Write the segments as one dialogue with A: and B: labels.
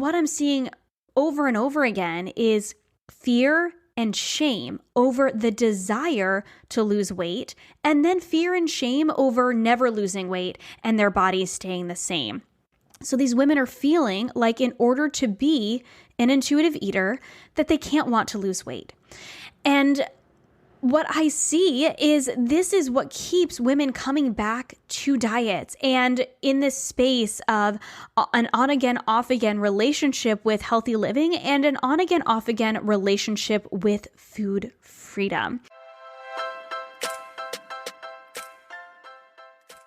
A: what I'm seeing over and over again is fear and shame over the desire to lose weight, and then fear and shame over never losing weight and their bodies staying the same. So these women are feeling like in order to be an intuitive eater, that they can't want to lose weight. And what I see is this is what keeps women coming back to diets and in this space of an on-again, off-again relationship with healthy living and an on-again, off-again relationship with food freedom.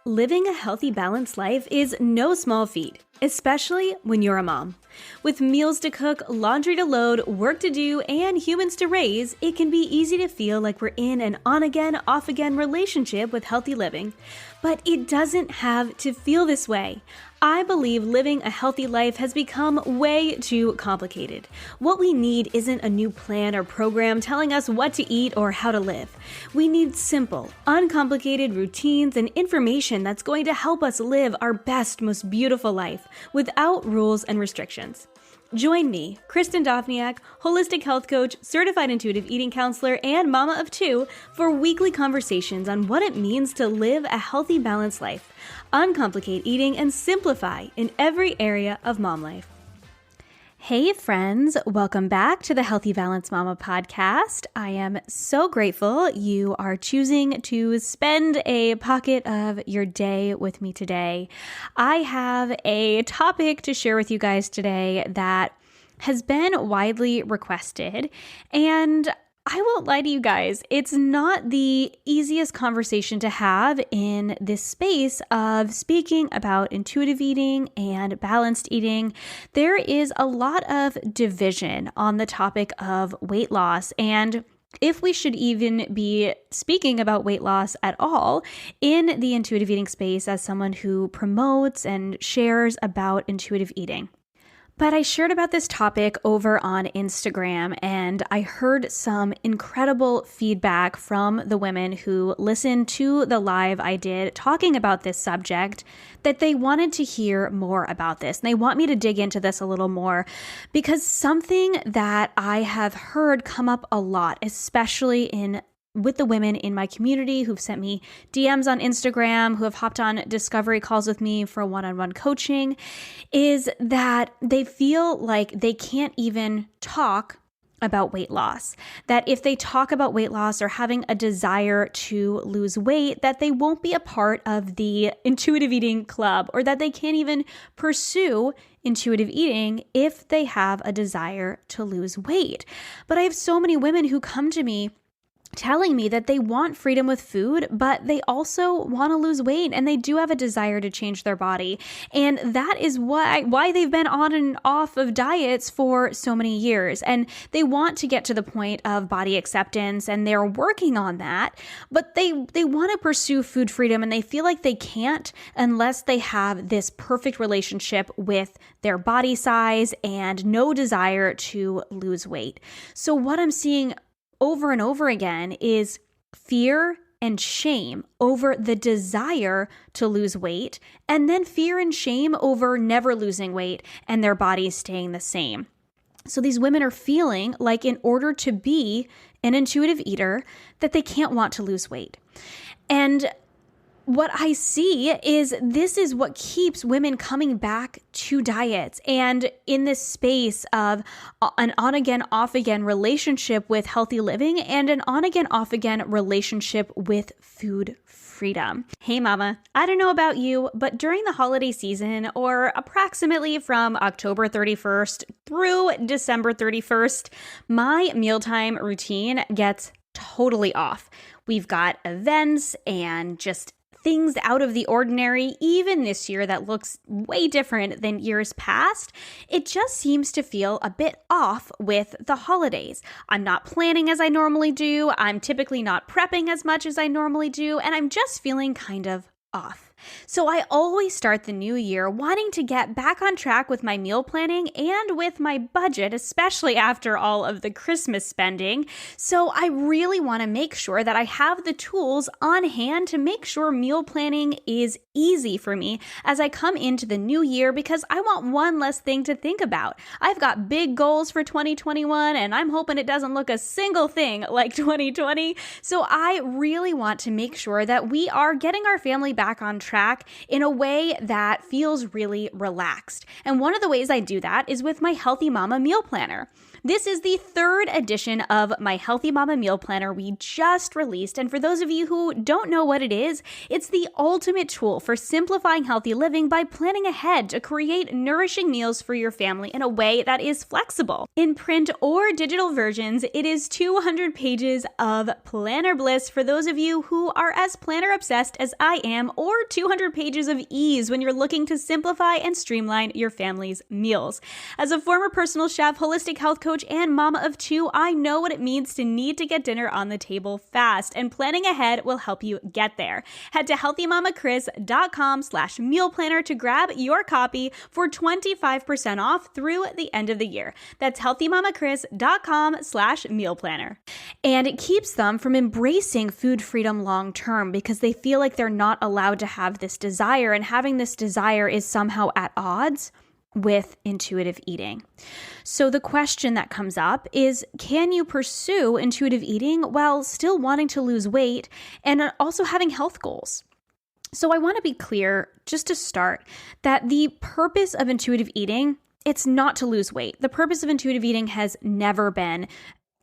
A: Living a healthy, balanced life is no small feat, especially when you're a mom. With meals to cook, laundry to load, work to do, and humans to raise, it can be easy to feel like we're in an on-again, off-again relationship with healthy living. But it doesn't have to feel this way. I believe living a healthy life has become way too complicated. What we need isn't a new plan or program telling us what to eat or how to live. We need simple, uncomplicated routines and information that's going to help us live our best, most beautiful life without rules and restrictions. Join me, Kristin Dovbniak, holistic health coach, certified intuitive eating counselor, and mama of two, for weekly conversations on what it means to live a healthy, balanced life, uncomplicate eating, and simplify in every area of mom life. Hey friends, welcome back to the Healthy Balanced Mama podcast. I am so grateful you are choosing to spend a pocket of your day with me today. I have a topic to share with you guys today that has been widely requested, and I won't lie to you guys, it's not the easiest conversation to have in this space of speaking about intuitive eating and balanced eating. There is a lot of division on the topic of weight loss and if we should even be speaking about weight loss at all in the intuitive eating space as someone who promotes and shares about intuitive eating. But I shared about this topic over on Instagram, and I heard some incredible feedback from the women who listened to the live I did talking about this subject, that they wanted to hear more about this. And they want me to dig into this a little more because something that I have heard come up a lot, especially with the women in my community who've sent me DMs on Instagram, who have hopped on discovery calls with me for one-on-one coaching, is that they feel like they can't even talk about weight loss. That if they talk about weight loss or having a desire to lose weight, that they won't be a part of the intuitive eating club, or that they can't even pursue intuitive eating if they have a desire to lose weight. But I have so many women who come to me telling me that they want freedom with food, but they also want to lose weight and they do have a desire to change their body. And that is why they've been on and off of diets for so many years. And they want to get to the point of body acceptance and they're working on that, but they want to pursue food freedom and they feel like they can't unless they have this perfect relationship with their body size and no desire to lose weight. So what I'm seeing over and over again is fear and shame over the desire to lose weight, and then fear and shame over never losing weight and their bodies staying the same. So these women are feeling like in order to be an intuitive eater, that they can't want to lose weight. And what I see is this is what keeps women coming back to diets and in this space of an on-again, off-again relationship with healthy living and an on-again, off-again relationship with food freedom. Hey mama, I don't know about you, but during the holiday season, or approximately from October 31st through December 31st, my mealtime routine gets totally off. We've got events and just things out of the ordinary, even this year that looks way different than years past. It just seems to feel a bit off with the holidays. I'm not planning as I normally do. I'm typically not prepping as much as I normally do. And I'm just feeling kind of off. So I always start the new year wanting to get back on track with my meal planning and with my budget, especially after all of the Christmas spending. So I really want to make sure that I have the tools on hand to make sure meal planning is easy for me as I come into the new year, because I want one less thing to think about. I've got big goals for 2021 and I'm hoping it doesn't look a single thing like 2020. So I really want to make sure that we are getting our family back on track in a way that feels really relaxed. And one of the ways I do that is with my Healthy Mama Meal Planner. This is the third edition of my Healthy Mama Meal Planner we just released. And for those of you who don't know what it is, it's the ultimate tool for simplifying healthy living by planning ahead to create nourishing meals for your family in a way that is flexible. In print or digital versions, it is 200 pages of planner bliss for those of you who are as planner obsessed as I am, or 200 pages of ease when you're looking to simplify and streamline your family's meals. As a former personal chef, holistic health coach, and mama of two, I know what it means to need to get dinner on the table fast, and planning ahead will help you get there. Head to healthymamakris.com/meal planner to grab your copy for 25% off through the end of the year. That's healthymamakris.com/meal planner. And it keeps them from embracing food freedom long term because they feel like they're not allowed to have this desire, and having this desire is somehow at odds with intuitive eating. So the question that comes up is, can you pursue intuitive eating while still wanting to lose weight and also having health goals? So I want to be clear, just to start, that the purpose of intuitive eating, it's not to lose weight. The purpose of intuitive eating has never been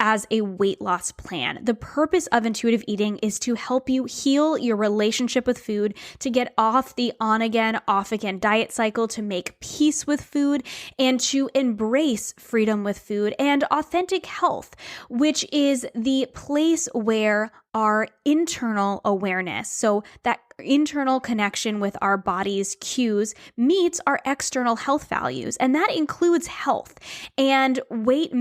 A: as a weight loss plan. The purpose of intuitive eating is to help you heal your relationship with food, to get off the on again, off again diet cycle, to make peace with food, and to embrace freedom with food and authentic health, which is the place where our internal awareness, so that internal connection with our body's cues, meets our external health values. And that includes health. And weight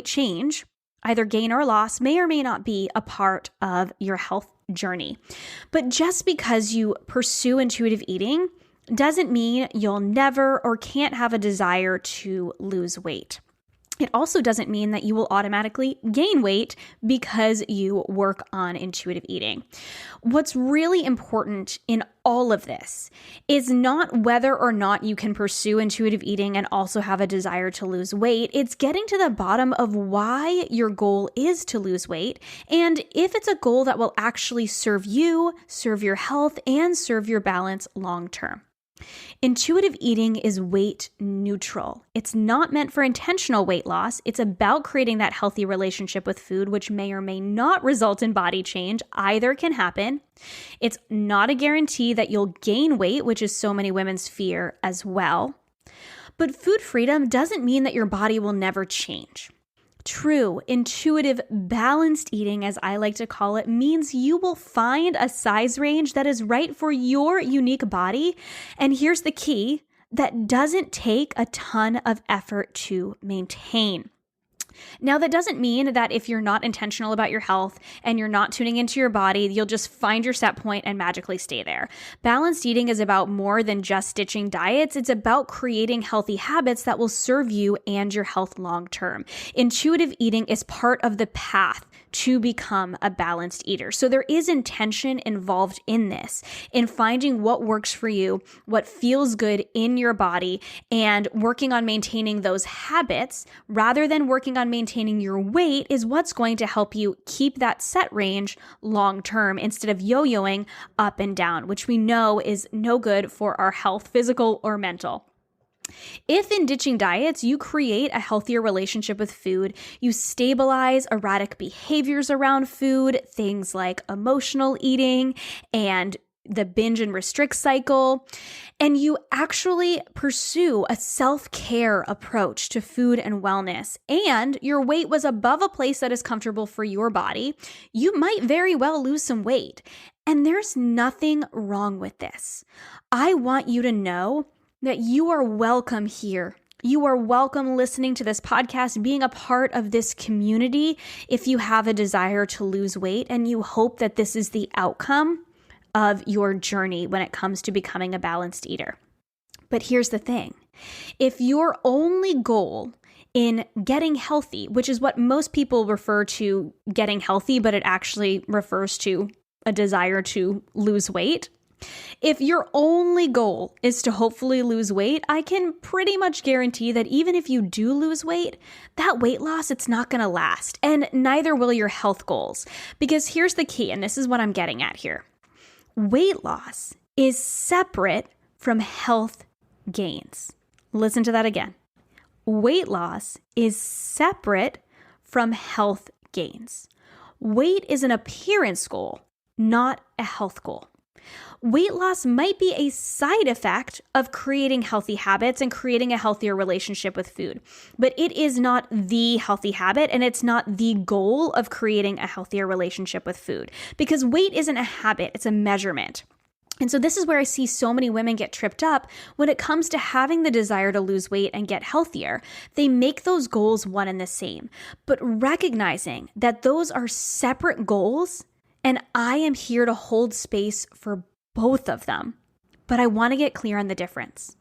A: change, either gain or loss, may or may not be a part of your health journey. But just because you pursue intuitive eating doesn't mean you'll never or can't have a desire to lose weight. It also doesn't mean that you will automatically gain weight because you work on intuitive eating. What's really important in all of this is not whether or not you can pursue intuitive eating and also have a desire to lose weight. It's getting to the bottom of why your goal is to lose weight, and if it's a goal that will actually serve you, serve your health, and serve your balance long term. Intuitive eating is weight neutral. It's not meant for intentional weight loss. It's about creating that healthy relationship with food, which may or may not result in body change. Either can happen. It's not a guarantee that you'll gain weight, which is so many women's fear as well. But food freedom doesn't mean that your body will never change. True, intuitive, balanced eating, as I like to call it, means you will find a size range that is right for your unique body. And here's the key, that doesn't take a ton of effort to maintain. Now, that doesn't mean that if you're not intentional about your health and you're not tuning into your body, you'll just find your set point and magically stay there. Balanced eating is about more than just ditching diets. It's about creating healthy habits that will serve you and your health long term. Intuitive eating is part of the path to become a balanced eater. So there is intention involved in this, in finding what works for you, what feels good in your body, and working on maintaining those habits rather than working on maintaining your weight is what's going to help you keep that set range long term instead of yo-yoing up and down, which we know is no good for our health, physical or mental. If in ditching diets, you create a healthier relationship with food, you stabilize erratic behaviors around food, things like emotional eating and the binge and restrict cycle, and you actually pursue a self-care approach to food and wellness, and your weight was above a place that is comfortable for your body, you might very well lose some weight. And there's nothing wrong with this. I want you to know that you are welcome here. You are welcome listening to this podcast, being a part of this community if you have a desire to lose weight and you hope that this is the outcome. of your journey when it comes to becoming a balanced eater. But here's the thing. If your only goal in getting healthy, which is what most people refer to getting healthy, but it actually refers to a desire to lose weight. If your only goal is to hopefully lose weight, I can pretty much guarantee that even if you do lose weight, that weight loss, it's not going to last. And neither will your health goals. Because here's the key, and this is what I'm getting at here. Weight loss is separate from health gains. Listen to that again. Weight loss is separate from health gains. Weight is an appearance goal, not a health goal. Weight loss might be a side effect of creating healthy habits and creating a healthier relationship with food, but it is not the healthy habit and it's not the goal of creating a healthier relationship with food because weight isn't a habit, it's a measurement. And so this is where I see so many women get tripped up when it comes to having the desire to lose weight and get healthier. They make those goals one and the same, but recognizing that those are separate goals, and I am here to hold space for both of them. But I want to get clear on the difference.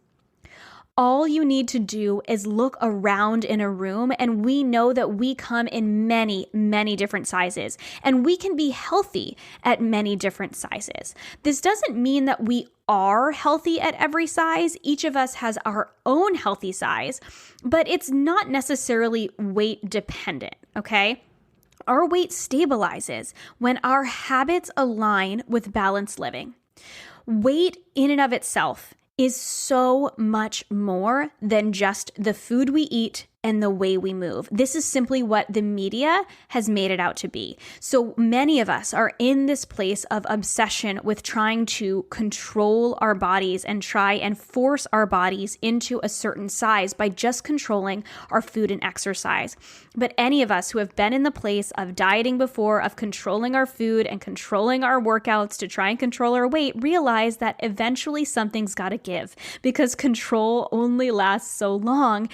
A: All you need to do is look around in a room, and we know that we come in many, many different sizes, and we can be healthy at many different sizes. This doesn't mean that we are healthy at every size. Each of us has our own healthy size, but it's not necessarily weight dependent, okay? Our weight stabilizes when our habits align with balanced living. Weight in and of itself is so much more than just the food we eat and the way we move. This is simply what the media has made it out to be. So many of us are in this place of obsession with trying to control our bodies and try and force our bodies into a certain size by just controlling our food and exercise. But any of us who have been in the place of dieting before, of controlling our food and controlling our workouts to try and control our weight, realize that eventually something's got to give because control only lasts so long.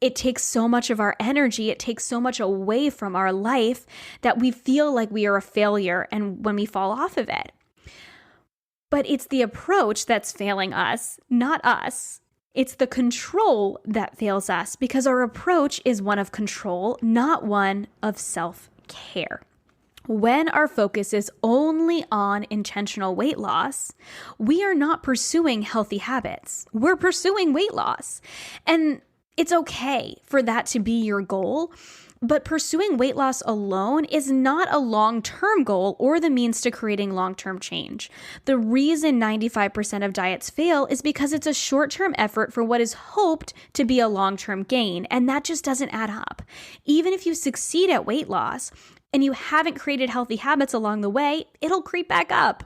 A: It takes so much of our energy, it takes so much away from our life that we feel like we are a failure and when we fall off of it. But it's the approach that's failing us, not us. It's the control that fails us because our approach is one of control, not one of self-care. When our focus is only on intentional weight loss, we are not pursuing healthy habits. We're pursuing weight loss. And it's okay for that to be your goal, but pursuing weight loss alone is not a long-term goal or the means to creating long-term change. The reason 95% of diets fail is because it's a short-term effort for what is hoped to be a long-term gain, and that just doesn't add up. Even if you succeed at weight loss and you haven't created healthy habits along the way, it'll creep back up.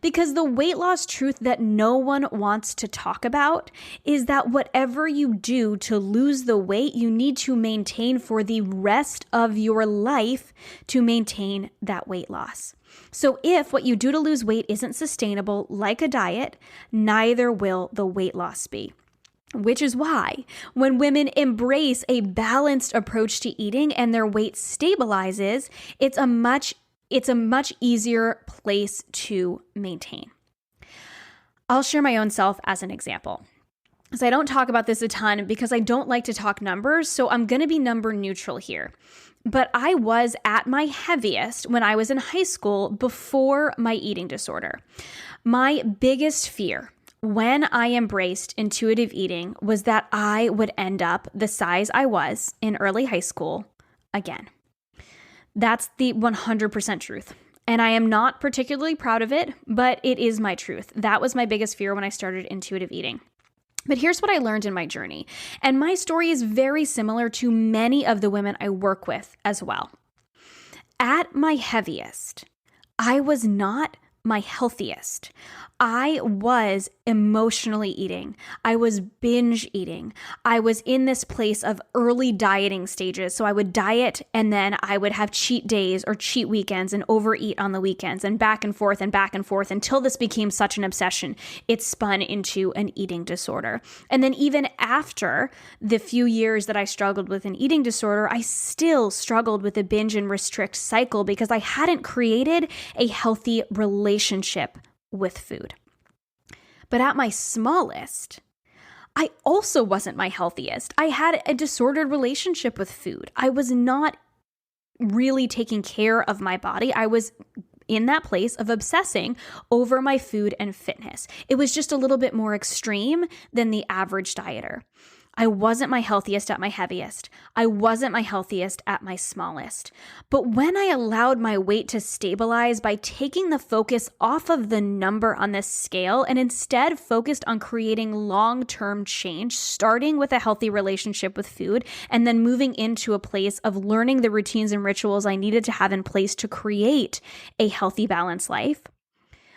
A: Because the weight loss truth that no one wants to talk about is that whatever you do to lose the weight, you need to maintain for the rest of your life to maintain that weight loss. So if what you do to lose weight isn't sustainable, like a diet, neither will the weight loss be. Which is why when women embrace a balanced approach to eating and their weight stabilizes, it's a much easier place to maintain. I'll share my own self as an example. So I don't talk about this a ton because I don't like to talk numbers, so I'm going to be number neutral here. But I was at my heaviest when I was in high school before my eating disorder. My biggest fear when I embraced intuitive eating was that I would end up the size I was in early high school again. That's the 100% truth. And I am not particularly proud of it, but it is my truth. That was my biggest fear when I started intuitive eating. But here's what I learned in my journey. And my story is very similar to many of the women I work with as well. At my heaviest, I was not my healthiest. I was emotionally eating. I was binge eating. I was in this place of early dieting stages. So I would diet and then I would have cheat days or cheat weekends and overeat on the weekends and back and forth until this became such an obsession. It spun into an eating disorder. And then even after the few years that I struggled with an eating disorder, I still struggled with a binge and restrict cycle because I hadn't created a healthy relationship with food. But at my smallest, I also wasn't my healthiest. I had a disordered relationship with food. I was not really taking care of my body. I was in that place of obsessing over my food and fitness. It was just a little bit more extreme than the average dieter. I wasn't my healthiest at my heaviest. I wasn't my healthiest at my smallest. But when I allowed my weight to stabilize by taking the focus off of the number on this scale and instead focused on creating long-term change, starting with a healthy relationship with food and then moving into a place of learning the routines and rituals I needed to have in place to create a healthy, balanced life,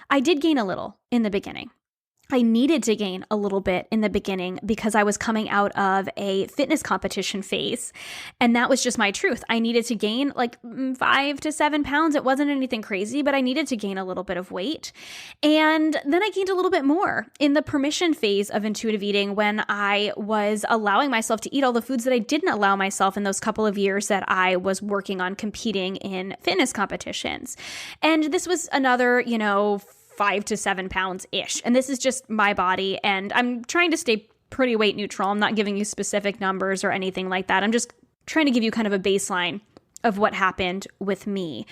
A: I did gain a little in the beginning. I needed to gain a little bit in the beginning because I was coming out of a fitness competition phase. And that was just my truth. I needed to gain like 5 to 7 pounds. It wasn't anything crazy, but I needed to gain a little bit of weight. And then I gained a little bit more in the permission phase of intuitive eating when I was allowing myself to eat all the foods that I didn't allow myself in those couple of years that I was working on competing in fitness competitions. And this was another, 5 to 7 pounds-ish. And this is just my body. And I'm trying to stay pretty weight neutral. I'm not giving you specific numbers or anything like that. I'm just trying to give you kind of a baseline of what happened with me.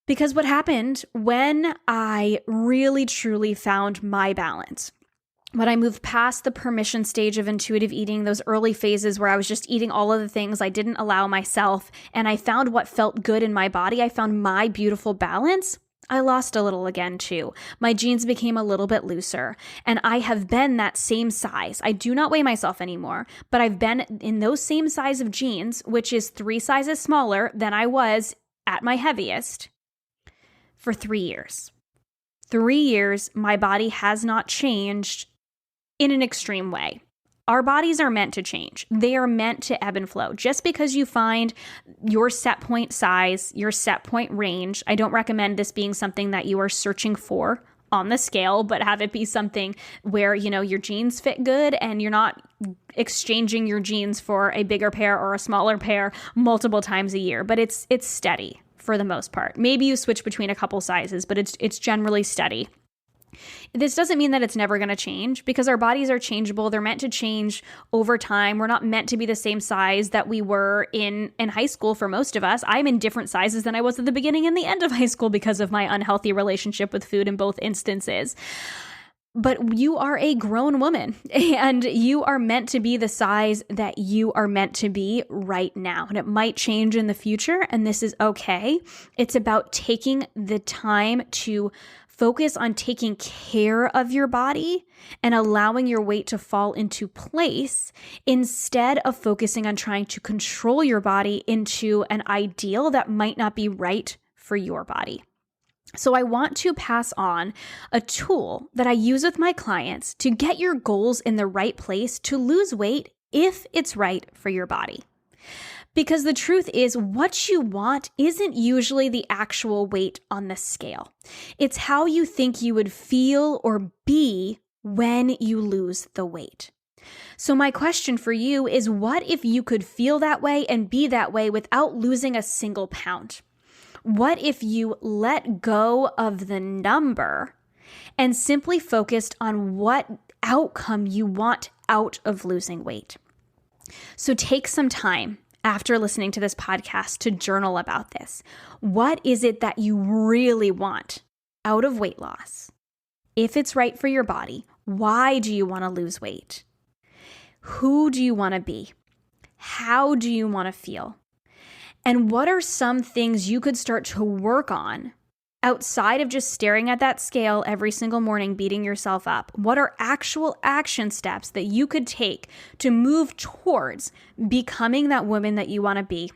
A: Because what happened when I really, truly found my balance, when I moved past the permission stage of intuitive eating, those early phases where I was just eating all of the things I didn't allow myself, and I found what felt good in my body, I found my beautiful balance, I lost a little again too. My jeans became a little bit looser, and I have been that same size. I do not weigh myself anymore, but I've been in those same size of jeans, which is 3 sizes smaller than I was at my heaviest, for 3 years. 3 years, my body has not changed in an extreme way. Our bodies are meant to change. They are meant to ebb and flow. Just because you find your set point size, your set point range, I don't recommend this being something that you are searching for on the scale, but have it be something where, your jeans fit good and you're not exchanging your jeans for a bigger pair or a smaller pair multiple times a year. But it's steady for the most part. Maybe you switch between a couple sizes, but it's generally steady. This doesn't mean that it's never going to change because our bodies are changeable. They're meant to change over time. We're not meant to be the same size that we were in high school for most of us. I'm in different sizes than I was at the beginning and the end of high school because of my unhealthy relationship with food in both instances. But you are a grown woman and you are meant to be the size that you are meant to be right now. And it might change in the future, and this is okay. It's about taking the time to focus on taking care of your body and allowing your weight to fall into place instead of focusing on trying to control your body into an ideal that might not be right for your body. So I want to pass on a tool that I use with my clients to get your goals in the right place to lose weight if it's right for your body. Because the truth is, what you want isn't usually the actual weight on the scale. It's how you think you would feel or be when you lose the weight. So my question for you is, what if you could feel that way and be that way without losing a single pound? What if you let go of the number and simply focused on what outcome you want out of losing weight? So take some time after listening to this podcast to journal about this. What is it that you really want out of weight loss? If it's right for your body, why do you want to lose weight? Who do you want to be? How do you want to feel? And what are some things you could start to work on outside of just staring at that scale every single morning, beating yourself up? What are actual action steps that you could take to move towards becoming that woman that you want to be,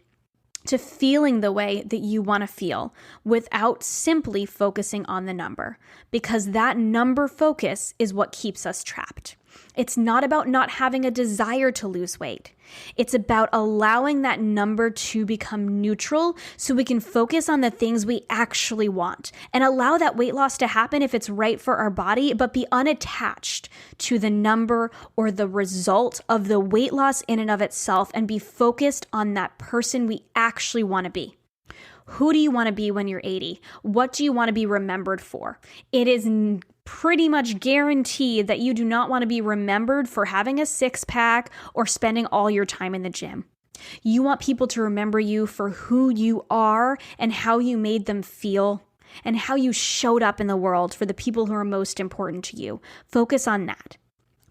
A: to feeling the way that you want to feel without simply focusing on the number? Because that number focus is what keeps us trapped. It's not about not having a desire to lose weight. It's about allowing that number to become neutral so we can focus on the things we actually want and allow that weight loss to happen if it's right for our body, but be unattached to the number or the result of the weight loss in and of itself and be focused on that person we actually want to be. Who do you want to be when you're 80? What do you want to be remembered for? It is pretty much guaranteed that you do not want to be remembered for having a six-pack or spending all your time in the gym. You want people to remember you for who you are and how you made them feel and how you showed up in the world for the people who are most important to you. Focus on that.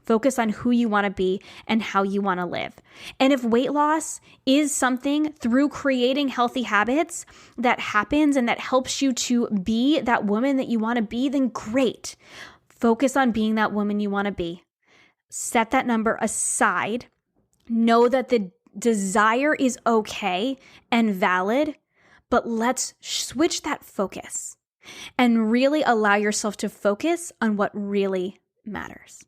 A: Focus on who you want to be and how you want to live. And if weight loss is something through creating healthy habits that happens and that helps you to be that woman that you want to be, then great. Focus on being that woman you want to be. Set that number aside. Know that the desire is okay and valid, but let's switch that focus and really allow yourself to focus on what really matters.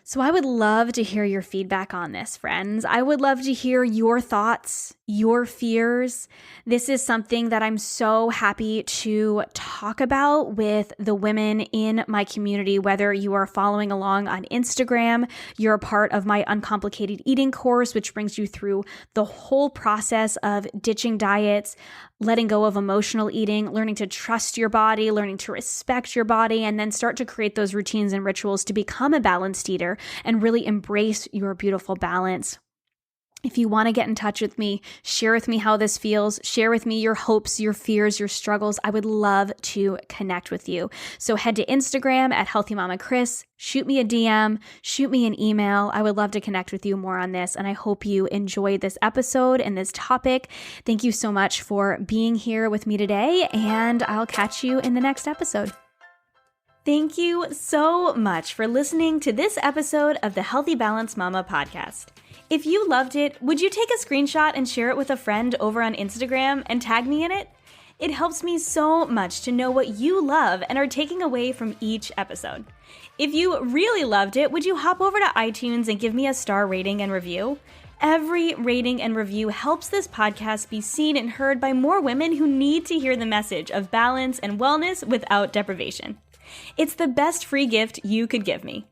A: So I would love to hear your feedback on this, friends. I would love to hear your thoughts, your fears. This is something that I'm so happy to talk about with the women in my community, whether you are following along on Instagram, you're a part of my Uncomplicated Eating course, which brings you through the whole process of ditching diets, letting go of emotional eating, learning to trust your body, learning to respect your body, and then start to create those routines and rituals to become a balanced eater and really embrace your beautiful balance. If you want to get in touch with me, share with me how this feels, share with me your hopes, your fears, your struggles. I would love to connect with you. So head to Instagram at Healthy Mama Chris, shoot me a DM, shoot me an email. I would love to connect with you more on this. And I hope you enjoyed this episode and this topic. Thank you so much for being here with me today, and I'll catch you in the next episode. Thank you so much for listening to this episode of the Healthy Balanced Mama podcast. If you loved it, would you take a screenshot and share it with a friend over on Instagram and tag me in it? It helps me so much to know what you love and are taking away from each episode. If you really loved it, would you hop over to iTunes and give me a star rating and review? Every rating and review helps this podcast be seen and heard by more women who need to hear the message of balance and wellness without deprivation. It's the best free gift you could give me.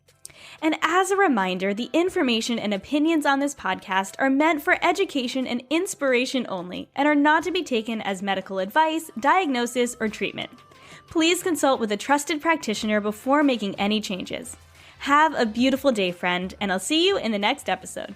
A: And as a reminder, the information and opinions on this podcast are meant for education and inspiration only and are not to be taken as medical advice, diagnosis, or treatment. Please consult with a trusted practitioner before making any changes. Have a beautiful day, friend, and I'll see you in the next episode.